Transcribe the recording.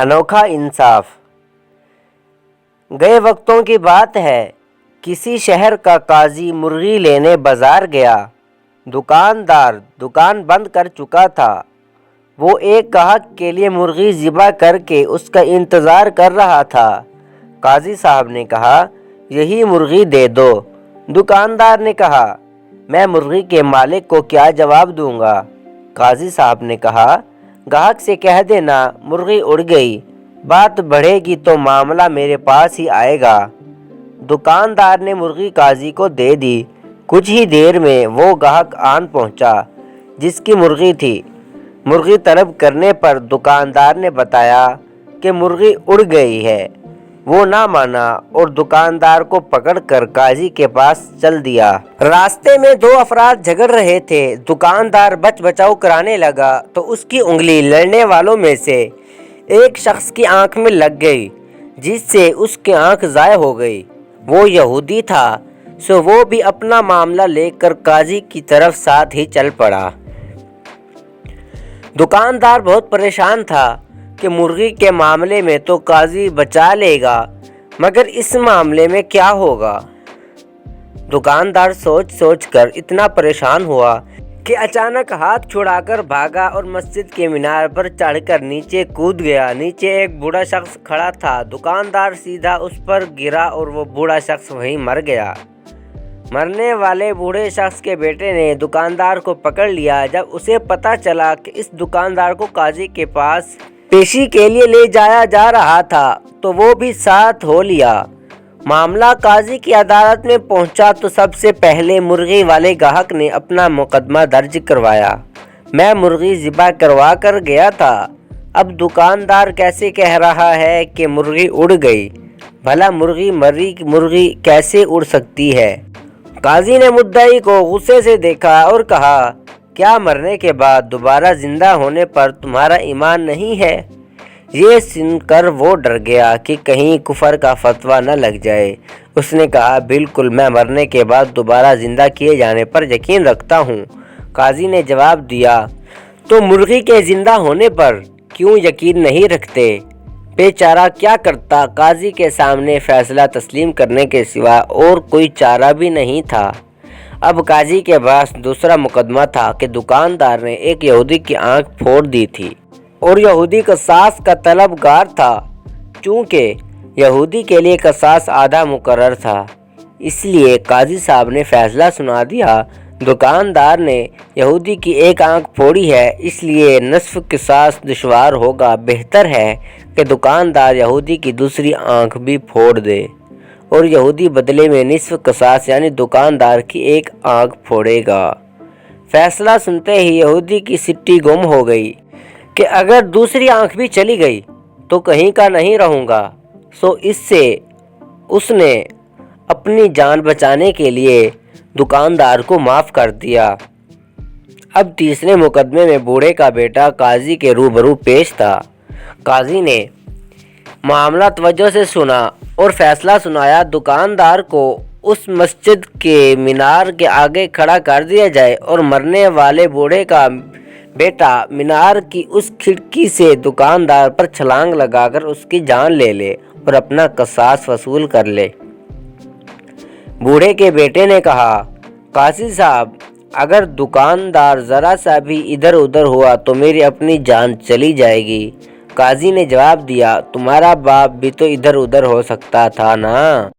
انوکھا انصاف۔ گئے وقتوں کی بات ہے، کسی شہر کا قاضی مرغی لینے بازار گیا۔ دکاندار دکان بند کر چکا تھا۔ وہ ایک گاہک کے لیے مرغی ذبح کر کے اس کا انتظار کر رہا تھا۔ قاضی صاحب نے کہا، یہی مرغی دے دو۔ دکاندار نے کہا، میں مرغی کے مالک کو کیا جواب دوں گا؟ قاضی صاحب نے کہا، گاہک سے کہہ دینا مرغی اڑ گئی، بات بڑھے گی تو معاملہ میرے پاس ہی آئے گا۔ دکاندار نے مرغی قاضی کو دے دی۔ کچھ ہی دیر میں وہ گاہک آن پہنچا جس کی مرغی تھی۔ مرغی طلب کرنے پر دکاندار نے بتایا کہ مرغی اڑ گئی ہے۔ وہ نہ مانا اور دکاندار کو پکڑ کر قاضی کے پاس چل دیا۔ راستے میں دو افراد جھگڑ رہے تھے۔ دکاندار بچ بچاؤ کرانے لگا تو اس کی انگلی لڑنے والوں میں سے ایک شخص کی آنکھ میں لگ گئی، جس سے اس کی آنکھ ضائع ہو گئی۔ وہ یہودی تھا، سو وہ بھی اپنا معاملہ لے کر قاضی کی طرف ساتھ ہی چل پڑا۔ دکاندار بہت پریشان تھا کہ مرغی کے معاملے میں تو قاضی بچا لے گا، مگر اس معاملے میں کیا ہوگا؟ دکاندار سوچ سوچ کر اتنا پریشان ہوا کہ اچانک ہاتھ چھڑا کر بھاگا اور مسجد کے مینار پر چڑھ کر نیچے کود گیا۔ نیچے ایک بوڑھا شخص کھڑا تھا۔ دکاندار سیدھا اس پر گرا اور وہ بوڑھا شخص وہیں مر گیا۔ مرنے والے بوڑھے شخص کے بیٹے نے دکاندار کو پکڑ لیا۔ جب اسے پتہ چلا کہ اس دکاندار کو قاضی کے پاس پیشی کے لیے لے جایا جا رہا تھا تو وہ بھی ساتھ ہو لیا۔ معاملہ قاضی کی عدالت میں پہنچا تو سب سے پہلے مرغی والے گاہک نے اپنا مقدمہ درج کروایا۔ میں مرغی ذبح کروا کر گیا تھا، اب دکاندار کیسے کہہ رہا ہے کہ مرغی اڑ گئی؟ بھلا مرغی مری مرغی کیسے اڑ سکتی ہے؟ قاضی نے مدعی کو غصے سے دیکھا اور کہا، کیا مرنے کے بعد دوبارہ زندہ ہونے پر تمہارا ایمان نہیں ہے؟ یہ سن کر وہ ڈر گیا کہ کہیں کفر کا فتویٰ نہ لگ جائے۔ اس نے کہا، بالکل، میں مرنے کے بعد دوبارہ زندہ کیے جانے پر یقین رکھتا ہوں۔ قاضی نے جواب دیا، تو مرغی کے زندہ ہونے پر کیوں یقین نہیں رکھتے؟ بیچارہ کیا کرتا؟ قاضی کے سامنے فیصلہ تسلیم کرنے کے سوا اور کوئی چارہ بھی نہیں تھا۔ اب قاضی کے پاس دوسرا مقدمہ تھا کہ دکاندار نے ایک یہودی کی آنکھ پھوڑ دی تھی اور یہودی قصاص کا طلبگار تھا۔ چونکہ یہودی کے لیے قصاص آدھا مقرر تھا، اس لیے قاضی صاحب نے فیصلہ سنا دیا، دکاندار نے یہودی کی ایک آنکھ پھوڑی ہے، اس لیے نصف قصاص دشوار ہوگا، بہتر ہے کہ دکاندار یہودی کی دوسری آنکھ بھی پھوڑ دے اور یہودی بدلے میں نصف قصاص یعنی دکاندار کی ایک آنکھ پھوڑے گا۔ فیصلہ سنتے ہی یہودی کی سٹی گم ہو گئی کہ اگر دوسری آنکھ بھی چلی گئی تو کہیں کا نہیں رہوں گا، سو اس سے اس نے اپنی جان بچانے کے لیے دکاندار کو معاف کر دیا۔ اب تیسرے مقدمے میں بوڑھے کا بیٹا قاضی کے روبرو پیش تھا۔ قاضی نے معاملہ توجہ سے سنا اور فیصلہ سنایا، دکاندار کو اس مسجد کے مینار کے آگے کھڑا کر دیا جائے اور مرنے والے بوڑھے کا بیٹا مینار کی اس کھڑکی سے دکاندار پر چھلانگ لگا کر اس کی جان لے لے اور اپنا قصاص وصول کر لے۔ بوڑھے کے بیٹے نے کہا، قاضی صاحب، اگر دکاندار ذرا سا بھی ادھر ادھر ہوا تو میری اپنی جان چلی جائے گی۔ قاضی نے جواب دیا، تمہارا باپ بھی تو ادھر ادھر ہو سکتا تھا نا۔